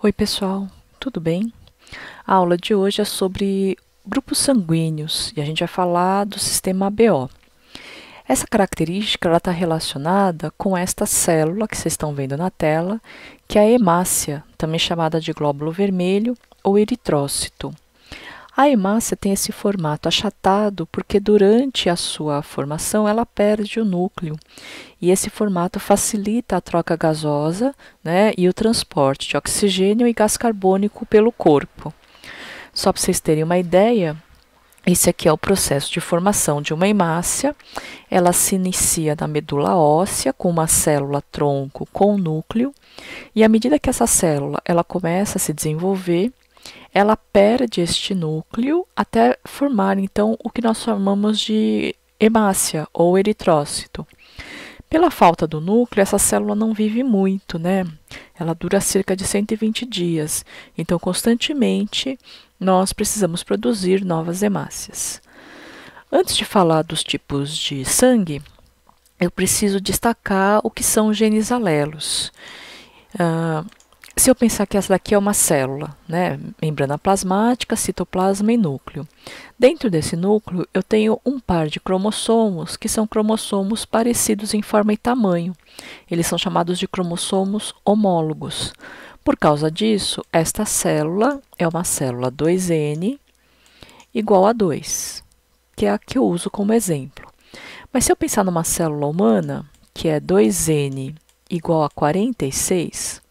Oi, pessoal, tudo bem? A aula de hoje é sobre grupos sanguíneos e a gente vai falar do sistema ABO. Essa característica está relacionada com esta célula que vocês estão vendo na tela, que é a hemácia, também chamada de glóbulo vermelho ou eritrócito. A hemácia tem esse formato achatado porque durante a sua formação ela perde o núcleo e esse formato facilita a troca gasosa, né, e o transporte de oxigênio e gás carbônico pelo corpo. Só para vocês terem uma ideia, esse aqui é o processo de formação de uma hemácia. Ela se inicia na medula óssea com uma célula tronco com núcleo e à medida que essa célula ela começa a se desenvolver, ela perde este núcleo até formar, então, o que nós chamamos de hemácia ou eritrócito. Pela falta do núcleo, essa célula não vive muito, né? Ela dura cerca de 120 dias. Então, constantemente, nós precisamos produzir novas hemácias. Antes de falar dos tipos de sangue, eu preciso destacar o que são genes alelos. Se eu pensar que essa daqui é uma célula, né? Membrana plasmática, citoplasma e núcleo. Dentro desse núcleo, eu tenho um par de cromossomos, que são cromossomos parecidos em forma e tamanho. Eles são chamados de cromossomos homólogos. Por causa disso, esta célula é uma célula 2N igual a 2, que é a que eu uso como exemplo. Mas se eu pensar numa célula humana, que é 2N igual a 46,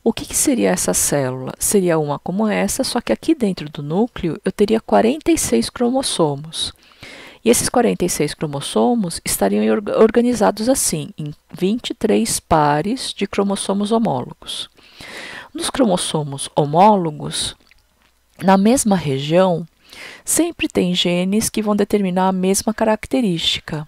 o que seria essa célula? Seria uma como essa, só que aqui dentro do núcleo eu teria 46 cromossomos. E esses 46 cromossomos estariam organizados assim, em 23 pares de cromossomos homólogos. Nos cromossomos homólogos, na mesma região, sempre tem genes que vão determinar a mesma característica.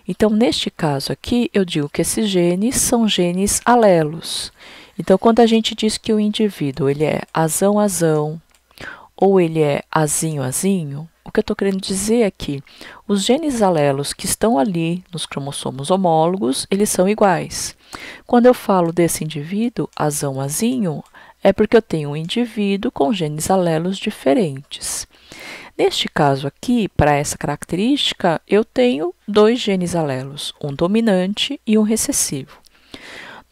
Então, neste caso aqui, eu digo que esses genes são genes alelos. Então, quando a gente diz que o indivíduo ele é azão-azão ou ele é azinho-azinho, o que eu estou querendo dizer é que os genes alelos que estão ali nos cromossomos homólogos, eles são iguais. Quando eu falo desse indivíduo, azão-azinho, é porque eu tenho um indivíduo com genes alelos diferentes. Neste caso aqui, para essa característica, eu tenho dois genes alelos, um dominante e um recessivo.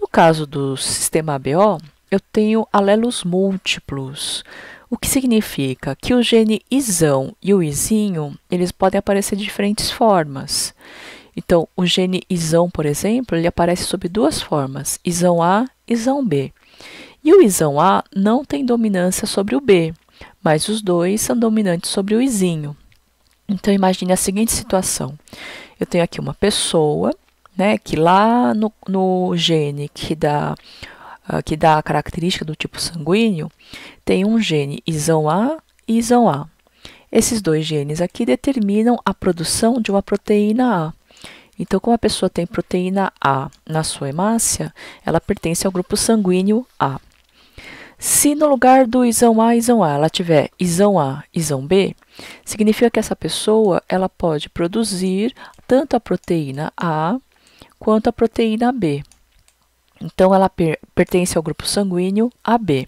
No caso do sistema ABO, eu tenho alelos múltiplos, o que significa que o gene Izão e o Izinho, eles podem aparecer de diferentes formas. Então, o gene Izão, por exemplo, ele aparece sob duas formas, Izão A e Izão B. E o Izão A não tem dominância sobre o B, mas os dois são dominantes sobre o Izinho. Então, imagine a seguinte situação. Eu tenho aqui uma pessoa, né, que lá no gene que dá a característica do tipo sanguíneo, tem um gene Izão A e Izão A. Esses dois genes aqui determinam a produção de uma proteína A. Então, como a pessoa tem proteína A na sua hemácia, ela pertence ao grupo sanguíneo A. Se no lugar do Izão A, ela tiver Izão A, Izão B, significa que essa pessoa ela pode produzir tanto a proteína A quanto a proteína B. Então, ela pertence ao grupo sanguíneo AB.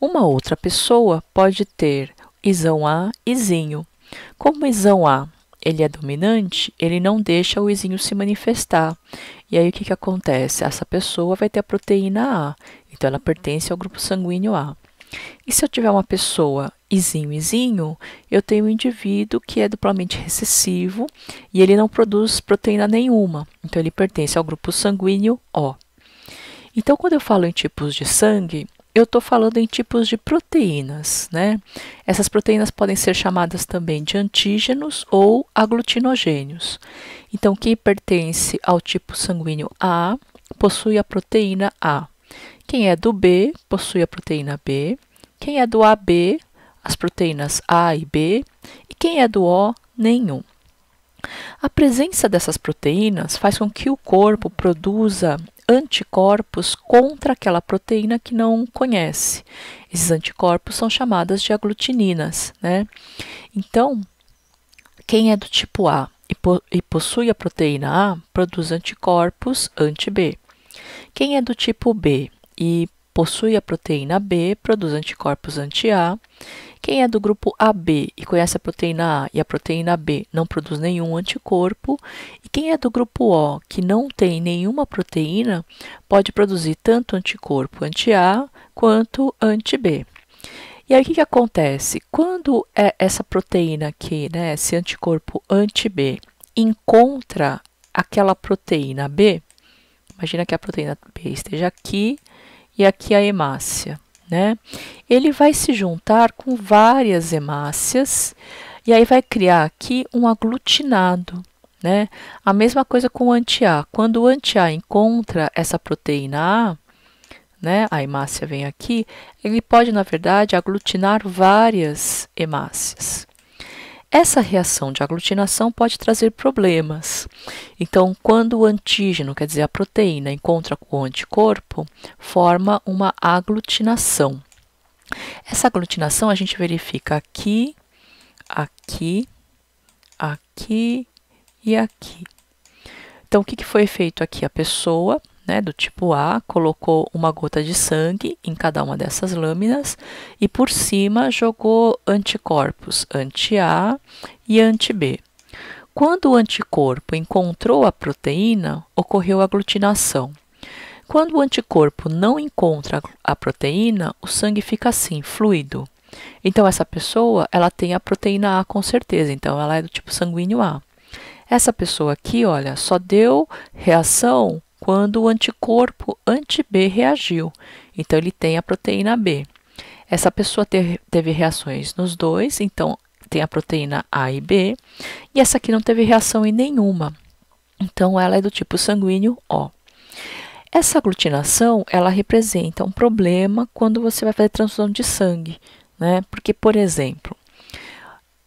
Uma outra pessoa pode ter Izão A, Izinho. Como o Izão A ele é dominante, ele não deixa o Izinho se manifestar. E aí, o que acontece? Essa pessoa vai ter a proteína A. Então, ela pertence ao grupo sanguíneo A. E se eu tiver uma pessoa Izinho, Izinho, eu tenho um indivíduo que é duplamente recessivo e ele não produz proteína nenhuma. Então, ele pertence ao grupo sanguíneo O. Então, quando eu falo em tipos de sangue, eu estou falando em tipos de proteínas, né? Essas proteínas podem ser chamadas também de antígenos ou aglutinogênios. Então, quem pertence ao tipo sanguíneo A possui a proteína A. Quem é do B possui a proteína B. Quem é do AB, as proteínas A e B. E quem é do O, nenhum. A presença dessas proteínas faz com que o corpo produza anticorpos contra aquela proteína que não conhece. Esses anticorpos são chamadas de aglutininas, né? Então, quem é do tipo A e possui a proteína A, produz anticorpos anti-B. Quem é do tipo B e possui a proteína B, produz anticorpos anti-A. Quem é do grupo AB e conhece a proteína A e a proteína B não produz nenhum anticorpo. E quem é do grupo O, que não tem nenhuma proteína, pode produzir tanto anticorpo anti-A quanto anti-B. E aí, o que acontece? Quando essa proteína aqui, né, esse anticorpo anti-B, encontra aquela proteína B, imagina que a proteína B esteja aqui e aqui a hemácia, né? Ele vai se juntar com várias hemácias e aí vai criar aqui um aglutinado, né? A mesma coisa com o anti-A. Quando o anti-A encontra essa proteína A, né, a hemácia vem aqui, ele pode, na verdade, aglutinar várias hemácias. Essa reação de aglutinação pode trazer problemas. Então, quando o antígeno, quer dizer, a proteína, encontra com o anticorpo, forma uma aglutinação. Essa aglutinação a gente verifica aqui, aqui, aqui e aqui. Então, o que foi feito aqui? A pessoa, né, do tipo A, colocou uma gota de sangue em cada uma dessas lâminas e por cima jogou anticorpos anti-A e anti-B. Quando o anticorpo encontrou a proteína, ocorreu a aglutinação. Quando o anticorpo não encontra a proteína, o sangue fica assim, fluido. Então, essa pessoa, ela tem a proteína A com certeza, então ela é do tipo sanguíneo A. Essa pessoa aqui, olha, só deu reação quando o anticorpo anti-B reagiu. Então, ele tem a proteína B. Essa pessoa teve reações nos dois, então tem a proteína A e B. E essa aqui não teve reação em nenhuma. Então, ela é do tipo sanguíneo O. Essa aglutinação, ela representa um problema quando você vai fazer transfusão de sangue, né? Porque, por exemplo,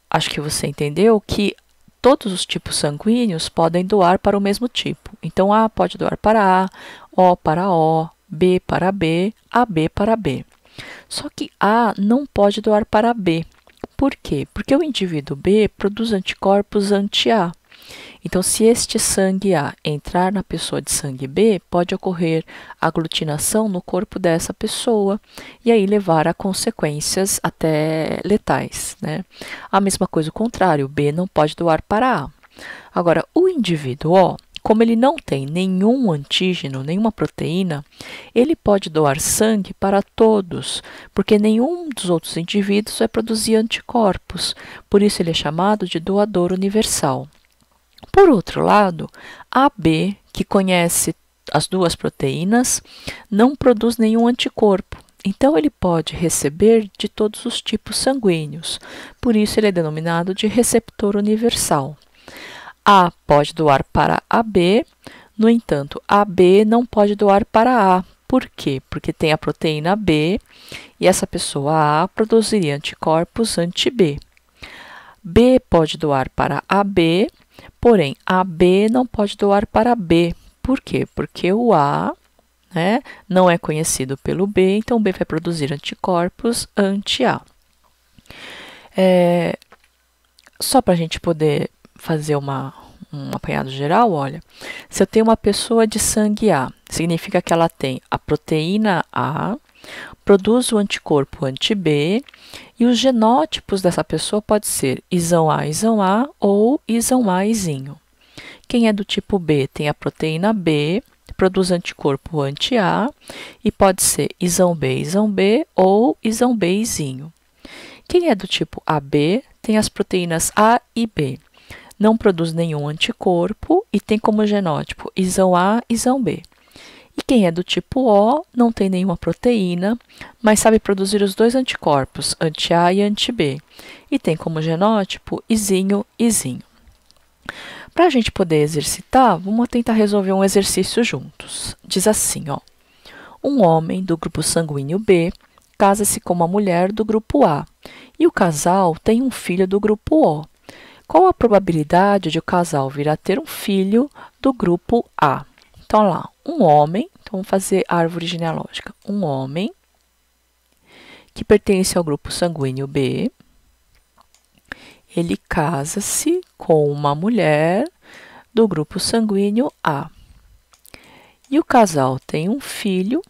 acho que você entendeu que todos os tipos sanguíneos podem doar para o mesmo tipo. Então, A pode doar para A, O para O, B para B, AB para B. Só que A não pode doar para B. Por quê? Porque o indivíduo B produz anticorpos anti-A. Então, se este sangue A entrar na pessoa de sangue B, pode ocorrer aglutinação no corpo dessa pessoa e aí levar a consequências até letais, né? A mesma coisa o contrário, B não pode doar para A. Agora, o indivíduo O, como ele não tem nenhum antígeno, nenhuma proteína, ele pode doar sangue para todos, porque nenhum dos outros indivíduos vai produzir anticorpos. Por isso, ele é chamado de doador universal. Por outro lado, AB, que conhece as duas proteínas, não produz nenhum anticorpo. Então, ele pode receber de todos os tipos sanguíneos. Por isso, ele é denominado de receptor universal. A pode doar para AB, no entanto, AB não pode doar para A. Por quê? Porque tem a proteína B e essa pessoa A produziria anticorpos anti-B. B pode doar para AB, porém, AB não pode doar para B. Por quê? Porque o A, né, não é conhecido pelo B, então B vai produzir anticorpos anti-A. Só para a gente poder fazer um apanhado geral, olha, se eu tenho uma pessoa de sangue A, significa que ela tem a proteína A, produz o anticorpo anti-B, e os genótipos dessa pessoa pode ser isão A ou isão A, izinho. Quem é do tipo B tem a proteína B, produz anticorpo anti-A, e pode ser isão B ou isão B, izinho. Quem é do tipo AB tem as proteínas A e B, não produz nenhum anticorpo e tem como genótipo isão A, isão B. E quem é do tipo O não tem nenhuma proteína, mas sabe produzir os dois anticorpos, anti-A e anti-B, e tem como genótipo izinho, izinho. Para a gente poder exercitar, vamos tentar resolver um exercício juntos. Diz assim, ó, um homem do grupo sanguíneo B casa-se com uma mulher do grupo A, e o casal tem um filho do grupo O. Qual a probabilidade de o casal vir a ter um filho do grupo A? Então, lá, um homem, então vamos fazer a árvore genealógica. Um homem que pertence ao grupo sanguíneo B, ele casa-se com uma mulher do grupo sanguíneo A. E o casal tem um filho,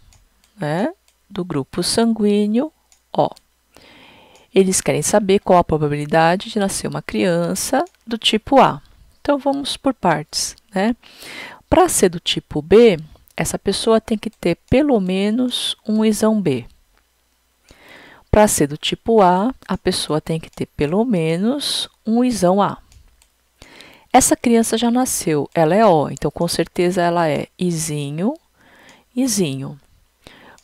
né, do grupo sanguíneo O. Eles querem saber qual a probabilidade de nascer uma criança do tipo A. Então, vamos por partes, né? Para ser do tipo B, essa pessoa tem que ter pelo menos um isão B. Para ser do tipo A, a pessoa tem que ter pelo menos um isão A. Essa criança já nasceu, ela é O, então com certeza ela é Izinho, Izinho.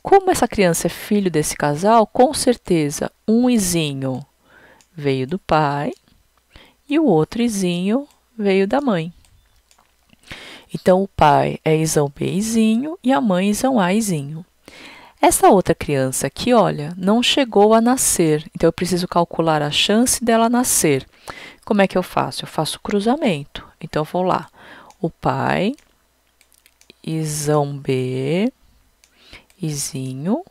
Como essa criança é filho desse casal, com certeza um Izinho veio do pai e o outro Izinho veio da mãe. Então, o pai é isão B Izinho e a mãe isão A Izinho. Essa outra criança aqui, olha, não chegou a nascer, então eu preciso calcular a chance dela nascer. Como é que eu faço? Eu faço cruzamento. Então, eu vou lá. O pai, isão B, Izinho,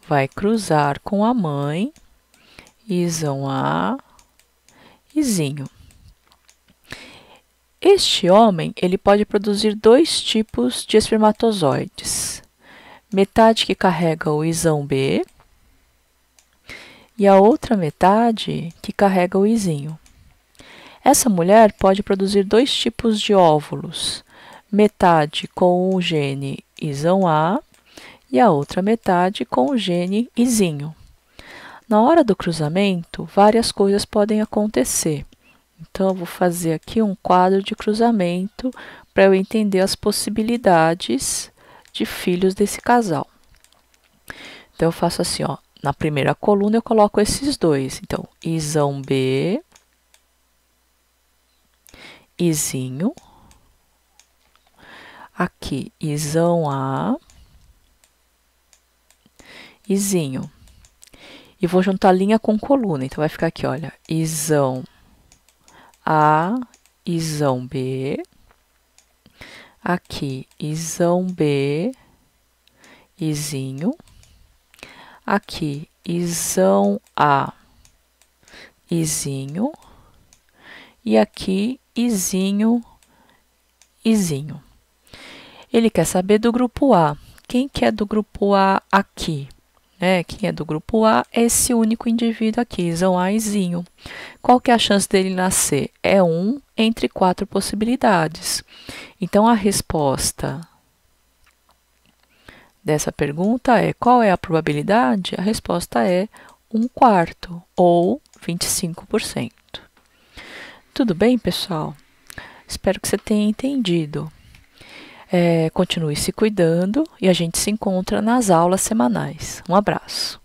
vai cruzar com a mãe, isão A, Izinho. Este homem, ele pode produzir dois tipos de espermatozoides. Metade que carrega o isão B e a outra metade que carrega o Izinho. Essa mulher pode produzir dois tipos de óvulos, metade com o gene isão A e a outra metade com o gene Izinho. Na hora do cruzamento, várias coisas podem acontecer. Então, eu vou fazer aqui um quadro de cruzamento para eu entender as possibilidades de filhos desse casal. Então, eu faço assim, ó, na primeira coluna eu coloco esses dois. Então, isão B, Izinho. Aqui, isão A, Izinho. E vou juntar linha com coluna. Então, vai ficar aqui, olha, isão A, isão B. Aqui, isão B, Izinho. Aqui, isão A, Izinho. E aqui, Izinho, Izinho. Ele quer saber do grupo A. Quem que é do grupo A aqui? Quem é do grupo A é esse único indivíduo aqui, isão A, Izinho. Qual que é a chance dele nascer? É 1 entre 4 possibilidades. Então, a resposta dessa pergunta é: qual é a probabilidade? A resposta é 1/4 ou 25%. Tudo bem, pessoal? Espero que você tenha entendido. Continue se cuidando e a gente se encontra nas aulas semanais. Um abraço.